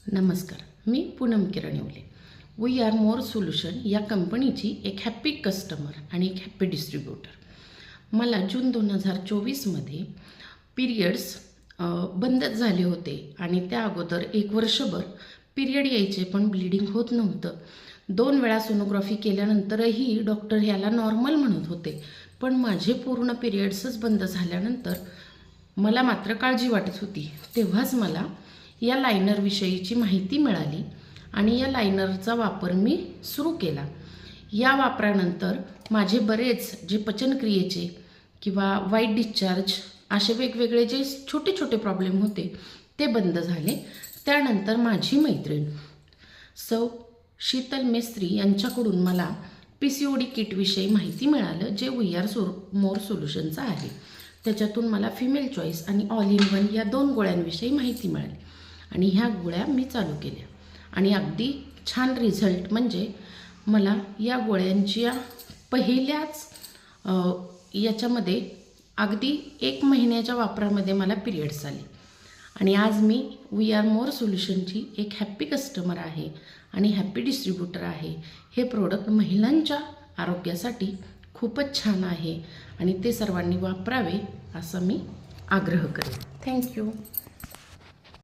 नमस्कार, मी Poonam Kiran Yewale. We are more solution या कंपनीची एक हॅप्पी कस्टमर आणि एक हॅप्पी डिस्ट्रीब्युटर. मला जून 2024मध्ये पिरियड्स बंदच झाले होते आणि त्या अगोदर 1 वर्षभर पिरियड यायचे पण ब्लिडिंग होत नव्हतं. 2 वेळा सोनोग्राफी केल्यानंतरही डॉक्टर ह्याला नॉर्मल म्हणत होते, पण माझे पूर्ण पिरियड्सच बंद झाल्यानंतर मला मात्र काळजी वाटत होती. तेव्हाच मला या लायनरविषयीची माहिती मिळाली आणि या लायनरचा वापर मी सुरू केला. या वापरानंतर माझे बरेच जे पचनक्रियेचे किंवा वाईट डिस्चार्ज असे वेगवेगळे जे छोटे छोटे प्रॉब्लेम होते ते बंद झाले. त्यानंतर माझी मैत्रीण सौ शीतल मेस्त्री यांच्याकडून मला PCOD किटविषयी माहिती मिळालं, जे वी आर मोर सोल्युशनचं आहे. त्याच्यातून मला फिमेल चॉईस आणि ऑल इन वन या 2 गोळ्यांविषयी माहिती मिळाली आणि ह्या गोळ्या मी चालू केल्या आणि अगदी छान रिझल्ट. म्हणजे मला या गोळ्यांच्या पहिल्याच याच्यामध्ये अगदी 1 महिन्याच्या वापरामध्ये मला पिरियड्स आले आणि आज मी वी आर मोर सोल्युशनची एक हॅप्पी कस्टमर आहे आणि हॅप्पी डिस्ट्रीब्युटर आहे. हे प्रोडक्ट महिलांच्या आरोग्यासाठी खूपच छान आहे आणि ते सर्वांनी वापरावे असा मी आग्रह करेन. थँक्यू.